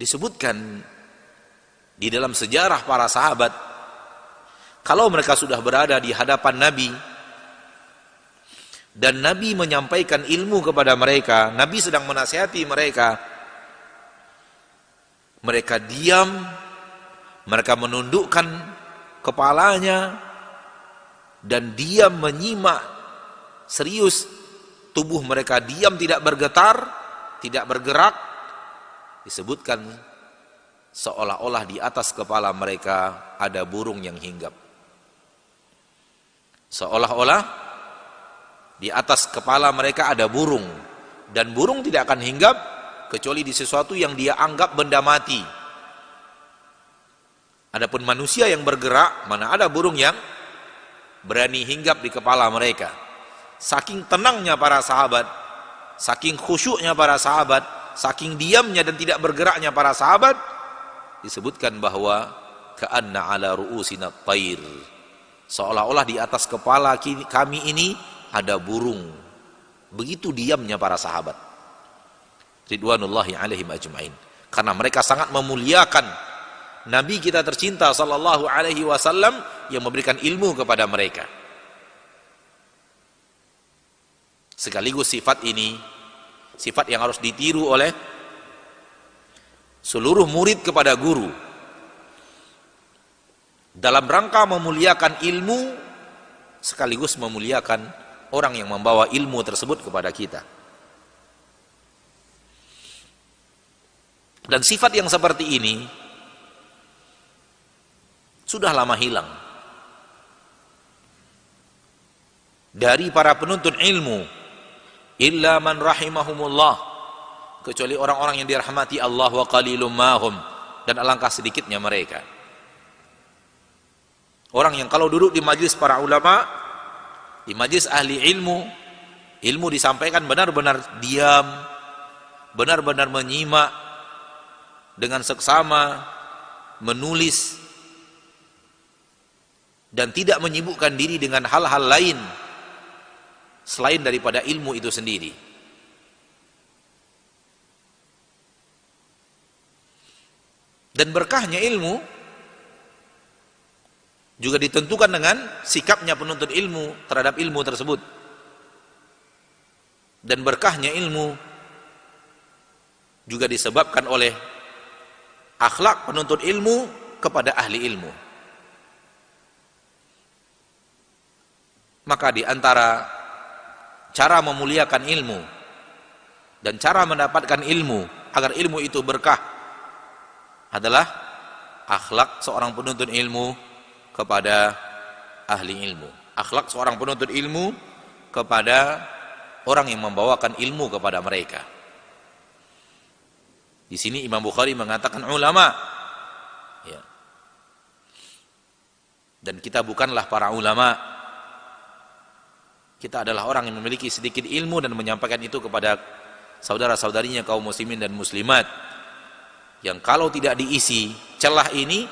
Disebutkan di dalam sejarah para sahabat, kalau mereka sudah berada di hadapan Nabi dan Nabi menyampaikan ilmu kepada mereka, Nabi sedang menasihati mereka, mereka diam, mereka menundukkan kepalanya dan diam menyimak serius. Tubuh mereka diam, tidak bergetar, tidak bergerak. Disebutkan seolah-olah di atas kepala mereka ada burung yang hinggap. Seolah-olah di atas kepala mereka ada burung, dan burung tidak akan hinggap kecuali di sesuatu yang dia anggap benda mati. Adapun manusia yang bergerak, mana ada burung yang berani hinggap di kepala mereka. Saking tenangnya para sahabat, saking khusyuknya para sahabat, saking diamnya dan tidak bergeraknya para sahabat, disebutkan bahwa ka'anna ala ru'usina at-tayr, seolah-olah di atas kepala kami ini ada burung. Begitu diamnya para sahabat ridwanullahi alaihim ajma'in, karena mereka sangat memuliakan Nabi kita tercinta sallallahu alaihi wasallam yang memberikan ilmu kepada mereka. Sekaligus sifat ini sifat yang harus ditiru oleh seluruh murid kepada guru dalam rangka memuliakan ilmu sekaligus memuliakan orang yang membawa ilmu tersebut kepada kita. Dan sifat yang seperti ini sudah lama hilang dari para penuntut ilmu, illa man rahimahumullah, kecuali orang-orang yang dirahmati Allah, wa qalilum mahum, dan alangkah sedikitnya mereka. Orang yang kalau duduk di majlis para ulama, di majlis ahli ilmu, ilmu disampaikan benar-benar diam, benar-benar menyimak dengan seksama, menulis, dan tidak menyibukkan diri dengan hal-hal lain selain daripada ilmu itu sendiri. Dan berkahnya ilmu juga ditentukan dengan sikapnya penuntut ilmu terhadap ilmu tersebut. Dan berkahnya ilmu juga disebabkan oleh akhlak penuntut ilmu kepada ahli ilmu. Maka di antara cara memuliakan ilmu dan cara mendapatkan ilmu agar ilmu itu berkah adalah akhlak seorang penuntut ilmu kepada ahli ilmu. Akhlak seorang penuntut ilmu kepada orang yang membawakan ilmu kepada mereka. Di sini Imam Bukhari mengatakan ulama, ya. Dan kita bukanlah para ulama. Kita adalah orang yang memiliki sedikit ilmu dan menyampaikan itu kepada saudara-saudarinya kaum muslimin dan muslimat, yang kalau tidak diisi celah ini,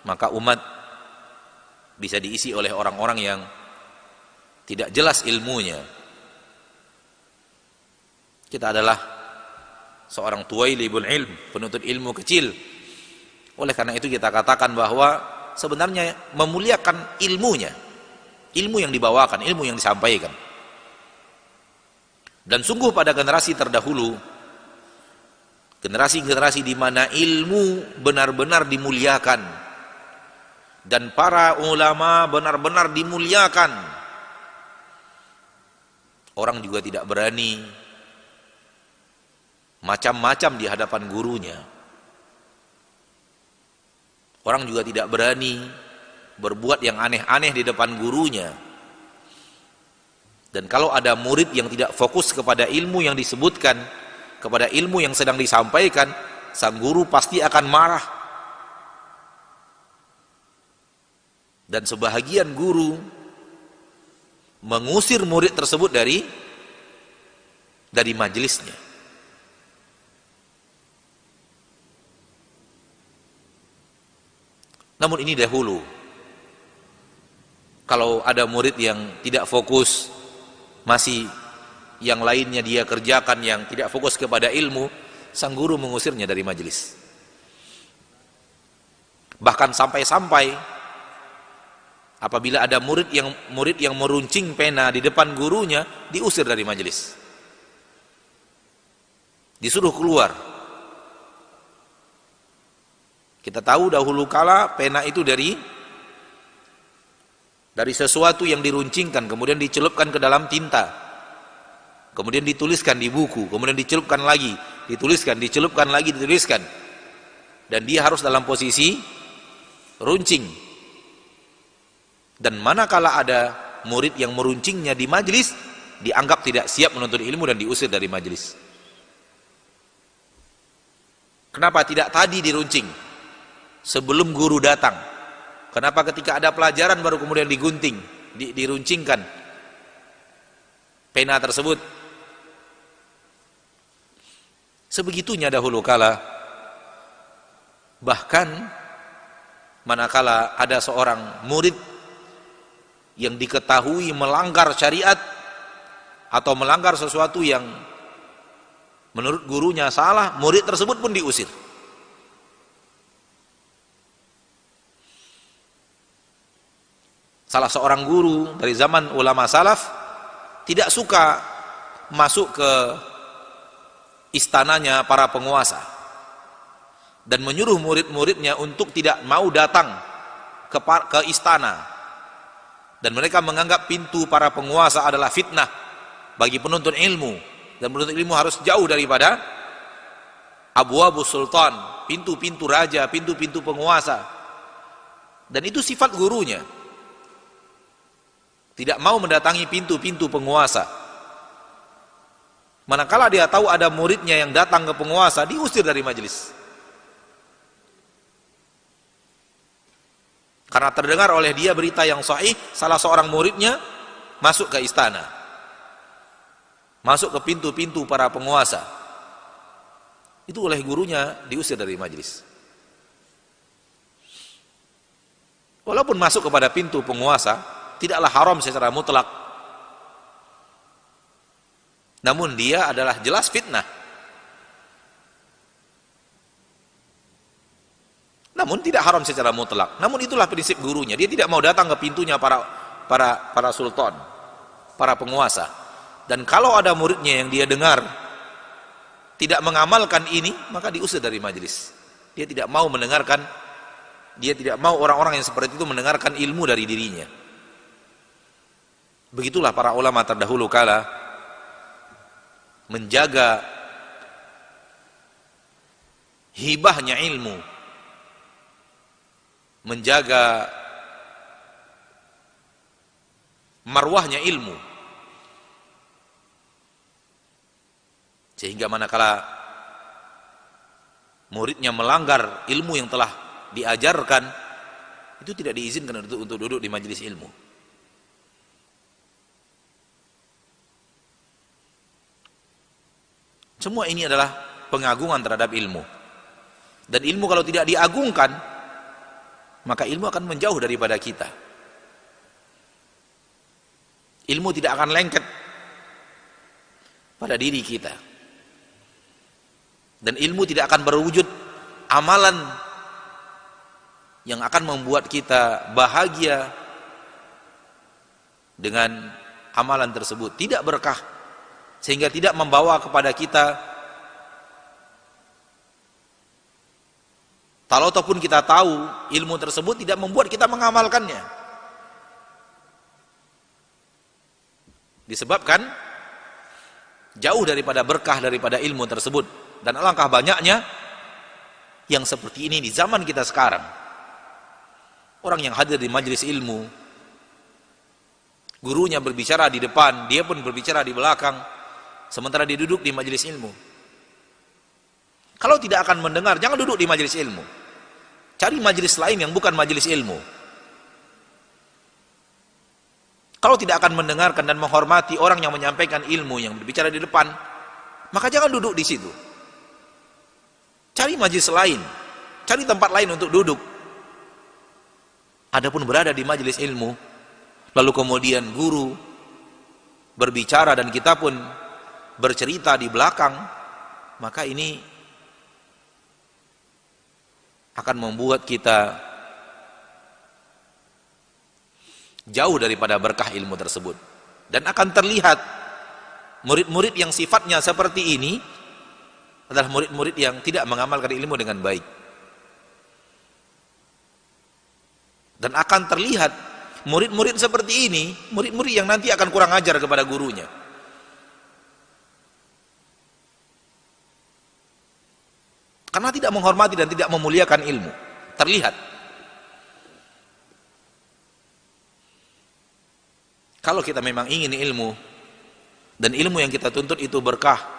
maka umat bisa diisi oleh orang-orang yang tidak jelas ilmunya. Kita adalah seorang tuwailibul ilm, penuntut ilmu kecil. Oleh karena itu kita katakan bahwa sebenarnya memuliakan ilmunya, ilmu yang dibawakan, ilmu yang disampaikan. Dan sungguh pada generasi terdahulu, generasi-generasi di mana ilmu benar-benar dimuliakan dan para ulama benar-benar dimuliakan, orang juga tidak berani macam-macam di hadapan gurunya. Orang juga tidak berani berbuat yang aneh-aneh di depan gurunya. Dan kalau ada murid yang tidak fokus kepada ilmu yang disebutkan, kepada ilmu yang sedang disampaikan, sang guru pasti akan marah. Dan sebahagian guru mengusir murid tersebut dari majelisnya. Namun ini dahulu. Kalau ada murid yang tidak fokus, masih yang lainnya dia kerjakan yang tidak fokus kepada ilmu, sang guru mengusirnya dari majelis. Bahkan sampai-sampai apabila ada murid yang meruncing pena di depan gurunya, diusir dari majelis, disuruh keluar. Kita tahu dahulu kala pena itu dari sesuatu yang diruncingkan, kemudian dicelupkan ke dalam tinta, kemudian dituliskan di buku, kemudian dicelupkan lagi, dituliskan, dicelupkan lagi, dituliskan, dan dia harus dalam posisi runcing. Dan manakala ada murid yang meruncingnya di majelis, dianggap tidak siap menuntut ilmu dan diusir dari majelis. Kenapa tidak tadi diruncing sebelum guru datang? Kenapa ketika ada pelajaran baru kemudian digunting, diruncingkan pena tersebut? Sebegitunya dahulu kala. Bahkan manakala ada seorang murid yang diketahui melanggar syariat atau melanggar sesuatu yang menurut gurunya salah, murid tersebut pun diusir. Salah seorang guru dari zaman ulama salaf tidak suka masuk ke istananya para penguasa dan menyuruh murid-muridnya untuk tidak mau datang ke istana, dan mereka menganggap pintu para penguasa adalah fitnah bagi penuntut ilmu, dan penuntut ilmu harus jauh daripada abwabu sultan, pintu-pintu raja, pintu-pintu penguasa. Dan itu sifat gurunya, tidak mau mendatangi pintu-pintu penguasa. Manakala dia tahu ada muridnya yang datang ke penguasa, diusir dari majelis. Karena terdengar oleh dia berita yang sahih, salah seorang muridnya masuk ke istana, masuk ke pintu-pintu para penguasa. Itu oleh gurunya diusir dari majelis. Walaupun masuk kepada pintu penguasa tidaklah haram secara mutlak, namun dia adalah jelas fitnah. Namun tidak haram secara mutlak. Namun itulah prinsip gurunya. Dia tidak mau datang ke pintunya para sultan, para penguasa. Dan kalau ada muridnya yang dia dengar tidak mengamalkan ini, maka diusir dari majelis. Dia tidak mau mendengarkan, dia tidak mau orang-orang yang seperti itu mendengarkan ilmu dari dirinya. Begitulah para ulama terdahulu kala menjaga hibahnya ilmu, menjaga marwahnya ilmu, sehingga manakala muridnya melanggar ilmu yang telah diajarkan, itu tidak diizinkan untuk duduk di majelis ilmu. Semua ini adalah pengagungan terhadap ilmu. Dan ilmu kalau tidak diagungkan, maka ilmu akan menjauh daripada kita. Ilmu tidak akan lengket pada diri kita. Dan ilmu tidak akan berwujud amalan yang akan membuat kita bahagia dengan amalan tersebut. Tidak berkah, sehingga tidak membawa kepada kita, kalau ataupun kita tahu ilmu tersebut tidak membuat kita mengamalkannya. Disebabkan jauh daripada berkah daripada ilmu tersebut. Dan alangkah banyaknya yang seperti ini di zaman kita sekarang. Orang yang hadir di majelis ilmu, gurunya berbicara di depan, dia pun berbicara di belakang, sementara dia duduk di majelis ilmu. Kalau tidak akan mendengar, jangan duduk di majelis ilmu. Cari majelis lain yang bukan majelis ilmu. Kalau tidak akan mendengarkan dan menghormati orang yang menyampaikan ilmu, yang berbicara di depan, maka jangan duduk di situ. Cari majelis lain, cari tempat lain untuk duduk. Adapun berada di majelis ilmu, lalu kemudian guru berbicara dan kita pun bercerita di belakang, maka ini akan membuat kita jauh daripada berkah ilmu tersebut. Dan akan terlihat murid-murid yang sifatnya seperti ini adalah murid-murid yang tidak mengamalkan ilmu dengan baik. Dan akan terlihat murid-murid seperti ini, murid-murid yang nanti akan kurang ajar kepada gurunya. Karena tidak menghormati dan tidak memuliakan ilmu. Terlihat. Kalau kita memang ingin ilmu, dan ilmu yang kita tuntut itu berkah